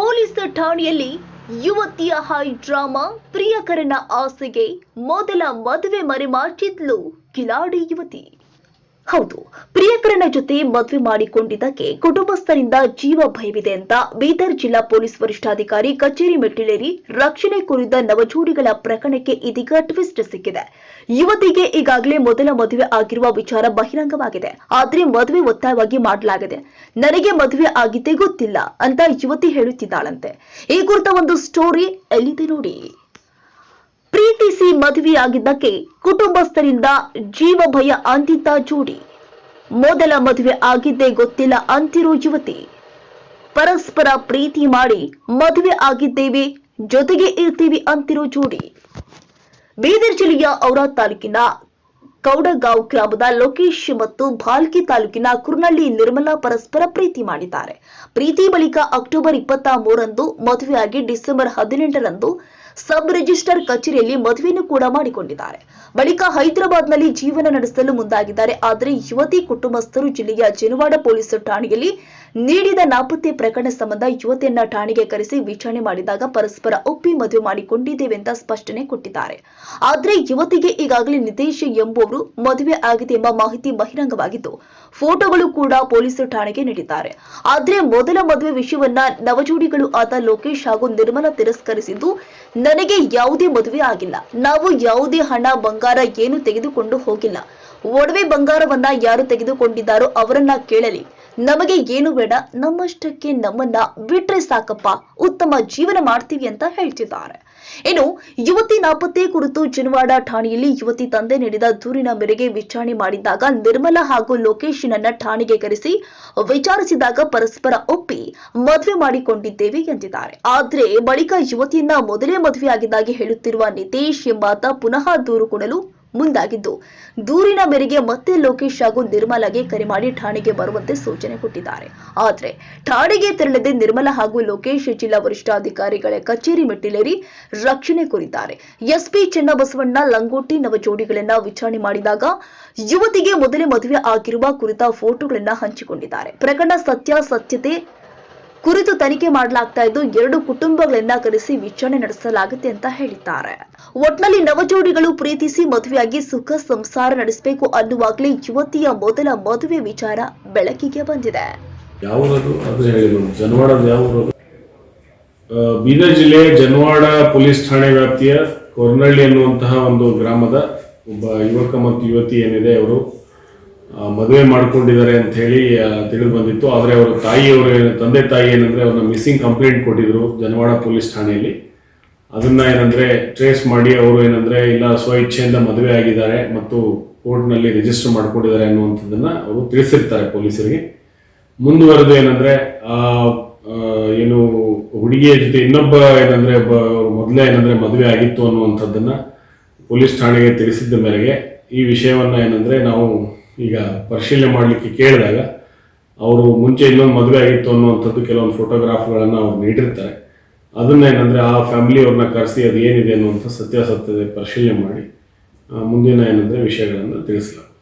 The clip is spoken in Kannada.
ಪೊಲೀಸ್ ಠಾಣೆಯಲ್ಲಿ ಯುವತಿಯ ಹೈ ಡ್ರಾಮಾ. ಪ್ರಿಯಕರನ ಆಸೆಗೆ ಮೊದಲ ಮದುವೆ ಮರೆಮಾಚಿದ್ಲು ಕಿಲಾಡಿ ಯುವತಿ. ಹೌದು, ಪ್ರಿಯಕರನ ಜೊತೆ ಮದುವೆ ಮಾಡಿಕೊಂಡಿದ್ದಕ್ಕೆ ಕುಟುಂಬಸ್ಥರಿಂದ ಜೀವ ಭಯವಿದೆ ಅಂತ ಬೀದರ್ ಜಿಲ್ಲಾ ಪೊಲೀಸ್ ವರಿಷ್ಠಾಧಿಕಾರಿ ಕಚೇರಿ ಮೆಟ್ಟಿಲೇರಿ ರಕ್ಷಣೆ ಕೋರಿದ್ದ ನವಜೋಡಿಗಳ ಪ್ರಕರಣಕ್ಕೆ ಇದೀಗ ಟ್ವಿಸ್ಟ್ ಸಿಕ್ಕಿದೆ. ಯುವತಿಗೆ ಈಗಾಗಲೇ ಮೊದಲ ಮದುವೆ ಆಗಿರುವ ವಿಚಾರ ಬಹಿರಂಗವಾಗಿದೆ. ಆದ್ರೆ ಮದುವೆ ಒತ್ತಾಯವಾಗಿ ಮಾಡಲಾಗಿದೆ. ನನಗೆ ಮದುವೆ ಆಗಿದ್ದೇ ಗೊತ್ತಿಲ್ಲ ಅಂತ ಯುವತಿ ಹೇಳುತ್ತಿದ್ದಾಳಂತೆ. ಈ ಕುರಿತ ಒಂದು ಸ್ಟೋರಿ ಎಲ್ಲಿದೆ ನೋಡಿ. ಪ್ರೀತಿಸಿ ಮದುವೆಯಾಗಿದ್ದಕ್ಕೆ ಕುಟುಂಬಸ್ಥರಿಂದ ಜೀವ ಭಯ ಅಂತಿದ್ದ ಜೋಡಿ. ಮೊದಲ ಮದುವೆ ಆಗಿದ್ದೇ ಗೊತ್ತಿಲ್ಲ ಅಂತಿರೋ ಯುವತಿ. ಪರಸ್ಪರ ಪ್ರೀತಿ ಮಾಡಿ ಮದುವೆ ಆಗಿದ್ದೇವೆ, ಜೊತೆಗೆ ಇರ್ತೀವಿ ಅಂತಿರೋ ಜೋಡಿ. ಬೀದರ್ ಜಿಲ್ಲೆಯ ಔರಾ ತಾಲೂಕಿನ ಕೌಡಗಾಂವ್ ಗ್ರಾಮದ ಲೋಕೇಶ್ ಮತ್ತು ಭಾಲ್ಕಿ ತಾಲೂಕಿನ ಕುರ್ನಳ್ಳಿ ನಿರ್ಮಲಾ ಪರಸ್ಪರ ಪ್ರೀತಿ ಮಾಡಿದ್ದಾರೆ. ಪ್ರೀತಿ ಬಳಿಕ ಅಕ್ಟೋಬರ್ 23ರಂದು ಮದುವೆಯಾಗಿ ಡಿಸೆಂಬರ್ 18ರಂದು ಸಬ್ ರಿಜಿಸ್ಟರ್ ಕಚೇರಿಯಲ್ಲಿ ಮದುವೆಯನ್ನು ಕೂಡ ಮಾಡಿಕೊಂಡಿದ್ದಾರೆ. ಬಳಿಕ ಹೈದರಾಬಾದ್ನಲ್ಲಿ ಜೀವನ ನಡೆಸಲು ಮುಂದಾಗಿದ್ದಾರೆ. ಆದರೆ ಯುವತಿ ಕುಟುಂಬಸ್ಥರು ಜಿಲ್ಲೆಯ ಜನವಾಡ ಪೊಲೀಸ್ ಠಾಣೆಯಲ್ಲಿ ನೀಡಿದ ನಾಪತ್ತೆ ಪ್ರಕರಣ ಸಂಬಂಧ ಯುವತಿಯನ್ನ ಠಾಣೆಗೆ ಕರೆಸಿ ವಿಚಾರಣೆ ಮಾಡಿದಾಗ ಪರಸ್ಪರ ಒಪ್ಪಿ ಮದುವೆ ಮಾಡಿಕೊಂಡಿದ್ದೇವೆ ಅಂತ ಸ್ಪಷ್ಟನೆ ಕೊಟ್ಟಿದ್ದಾರೆ. ಆದರೆ ಯುವತಿಗೆ ಈಗಾಗಲೇ ನಿತೇಶ್ ಎಂಬುವರು ಮದುವೆ ಆಗಿದೆ ಎಂಬ ಮಾಹಿತಿ ಬಹಿರಂಗವಾಗಿದ್ದು, ಫೋಟೋಗಳು ಕೂಡ ಪೊಲೀಸ್ ಠಾಣೆಗೆ ನೀಡಿದ್ದಾರೆ. ಆದರೆ ಮೊದಲ ಮದುವೆ ವಿಷಯವನ್ನ ನವಜೋಡಿಗಳು ಆದ ಲೋಕೇಶ್ ಹಾಗೂ ನಿರ್ಮಲಾ ತಿರಸ್ಕರಿಸಿದ್ದು, ನನಗೆ ಯಾವುದೇ ಮದುವೆ ಆಗಿಲ್ಲ, ನಾವು ಯಾವುದೇ ಹಣ ಬಂಗಾರ ಏನು ತೆಗೆದುಕೊಂಡು ಹೋಗಿಲ್ಲ, ಒಡವೆ ಬಂಗಾರವನ್ನ ಯಾರು ತೆಗೆದುಕೊಂಡಿದ್ದಾರೋ ಅವರನ್ನ ಕೇಳಲಿ, ನಮಗೆ ಏನು ಬೇಡ, ನಮ್ಮಷ್ಟಕ್ಕೆ ನಮ್ಮನ್ನ ಬಿಟ್ರೆ ಸಾಕಪ್ಪ, ಉತ್ತಮ ಜೀವನ ಮಾಡ್ತೀವಿ ಅಂತ ಹೇಳ್ತಿದ್ದಾರೆ. ಇನ್ನು ಯುವತಿ ನಾಪತ್ತೆ ಕುರಿತು ಜನವಾಡ ಠಾಣೆಯಲ್ಲಿ ಯುವತಿ ತಂದೆ ನೀಡಿದ ದೂರಿನ ಮೇರೆಗೆ ವಿಚಾರಣೆ ಮಾಡಿದಾಗ ನಿರ್ಮಲಾ ಹಾಗೂ ಲೋಕೇಶ್ನನ್ನ ಠಾಣೆಗೆ ಕರೆಸಿ ವಿಚಾರಿಸಿದಾಗ ಪರಸ್ಪರ ಒಪ್ಪಿ ಮದುವೆ ಮಾಡಿಕೊಂಡಿದ್ದೇವೆ ಎಂದಿದ್ದಾರೆ. ಆದ್ರೆ ಬಳಿಕ ಯುವತಿಯನ್ನ ಮೊದಲೇ ಮದುವೆಯಾಗಿದ್ದಾಗಿ ಹೇಳುತ್ತಿರುವ ನಿತೇಶ್ ಎಂಬಾತ ಪುನಃ ದೂರು ಕೊಡಲು ಮುಂದಾಗಿದ್ದು, ದೂರಿನ ಮೇರೆಗೆ ಮತ್ತೆ ಲೋಕೇಶ್ ಹಾಗೂ ನಿರ್ಮಲಾಗೆ ಕರೆ ಮಾಡಿ ಠಾಣೆಗೆ ಬರುವಂತೆ ಸೂಚನೆ ಕೊಟ್ಟಿದ್ದಾರೆ. ಆದ್ರೆ ಠಾಣೆಗೆ ತೆರಳದೆ ನಿರ್ಮಲಾ ಹಾಗೂ ಲೋಕೇಶ್ ಜಿಲ್ಲಾ ವರಿಷ್ಠಾಧಿಕಾರಿಗಳ ಕಚೇರಿ ಮೆಟ್ಟಿಲೇರಿ ರಕ್ಷಣೆ ಕೋರಿದ್ದಾರೆ. ಎಸ್ಪಿ ಚೆನ್ನಬಸವಣ್ಣ ಲಂಗೋಟಿ ನವಜೋಡಿಗಳನ್ನ ವಿಚಾರಣೆ ಮಾಡಿದಾಗ ಯುವತಿಗೆ ಮೊದಲೇ ಮದುವೆ ಆಗಿರುವ ಕುರಿತ ಫೋಟೋಗಳನ್ನ ಹಂಚಿಕೊಂಡಿದ್ದಾರೆ. ಪ್ರಕರಣ ಸತ್ಯಾಸತ್ಯತೆ ಕುರಿತು ತನಿಖೆ ಮಾಡಲಾಗ್ತಾ ಇದ್ದು, ಎರಡು ಕುಟುಂಬಗಳನ್ನ ಕರೆಸಿ ವಿಚಾರಣೆ ನಡೆಸಲಾಗುತ್ತೆ ಅಂತ ಹೇಳಿದ್ದಾರೆ. ಒಟ್ನಲ್ಲಿ ನವಜೋಡಿಗಳು ಪ್ರೀತಿಸಿ ಮದುವೆಯಾಗಿ ಸುಖ ಸಂಸಾರ ನಡೆಸಬೇಕು ಅನ್ನುವಾಗಲೇ ಯುವತಿಯ ಮೊದಲ ಮದುವೆ ವಿಚಾರ ಬೆಳಕಿಗೆ ಬಂದಿದೆ. ಬೀದರ್ ಜಿಲ್ಲೆ ಜನವಾಡ ಪೊಲೀಸ್ ಠಾಣೆ ವ್ಯಾಪ್ತಿಯ ಕೊರ್ನಳ್ಳಿ ಅನ್ನುವಂತಹ ಒಂದು ಗ್ರಾಮದ ಒಬ್ಬ ಯುವಕ ಮತ್ತು ಯುವತಿ ಏನಿದೆ, ಅವರು ಮದುವೆ ಮಾಡ್ಕೊಂಡಿದ್ದಾರೆ ಅಂತ ಹೇಳಿ ತಿಳಿದು ಬಂದಿತ್ತು. ಆದರೆ ಅವರ ತಂದೆ ತಾಯಿ ಏನಂದ್ರೆ ಅವ್ರನ್ನ ಮಿಸ್ಸಿಂಗ್ ಕಂಪ್ಲೇಂಟ್ ಕೊಟ್ಟಿದ್ರು ಜನವಾಡ ಪೊಲೀಸ್ ಠಾಣೆಯಲ್ಲಿ. ಅದನ್ನ ಏನಂದ್ರೆ ಟ್ರೇಸ್ ಮಾಡಿ ಅವರು ಏನಂದ್ರೆ ಇಲ್ಲ ಸ್ವ ಇಚ್ಛೆಯಿಂದ ಮದುವೆ ಆಗಿದ್ದಾರೆ ಮತ್ತು ಕೋರ್ಟ್ನಲ್ಲಿ ರಿಜಿಸ್ಟರ್ ಮಾಡ್ಕೊಂಡಿದ್ದಾರೆ ಅನ್ನುವಂಥದ್ದನ್ನ ಅವರು ತಿಳಿಸಿರ್ತಾರೆ ಪೊಲೀಸರಿಗೆ. ಮುಂದುವರೆದು ಏನಂದ್ರೆ ಏನು ಹುಡುಗಿಯ ಜೊತೆ ಇನ್ನೊಬ್ಬ ಏನಂದ್ರೆ ಮೊದಲೇ ಏನಂದ್ರೆ ಮದುವೆ ಆಗಿತ್ತು ಅನ್ನುವಂಥದ್ದನ್ನ ಪೊಲೀಸ್ ಠಾಣೆಗೆ ತಿಳಿಸಿದ್ದ ಮೇರೆಗೆ ಈ ವಿಷಯವನ್ನ ಏನಂದ್ರೆ ನಾವು ಈಗ ಪರಿಶೀಲನೆ ಮಾಡಲಿಕ್ಕೆ ಕೇಳಿದಾಗ ಅವರು ಮುಂಚೆ ಇನ್ನೊಂದು ಮದುವೆ ಆಗಿತ್ತು ಅನ್ನುವಂಥದ್ದು ಕೆಲವೊಂದು ಫೋಟೋಗ್ರಾಫ್ಗಳನ್ನು ಅವ್ರು ನೀಡಿರ್ತಾರೆ. ಅದನ್ನ ಏನಂದ್ರೆ ಆ ಫ್ಯಾಮಿಲಿಯವ್ರನ್ನ ಕರೆಸಿ ಅದು ಏನಿದೆ ಅನ್ನುವಂಥ ಸತ್ಯಾಸತ್ಯತೆ ಪರಿಶೀಲನೆ ಮಾಡಿ ಮುಂದಿನ ಏನಂದ್ರೆ ವಿಷಯಗಳನ್ನು ತಿಳಿಸಲಾಗುತ್ತೆ.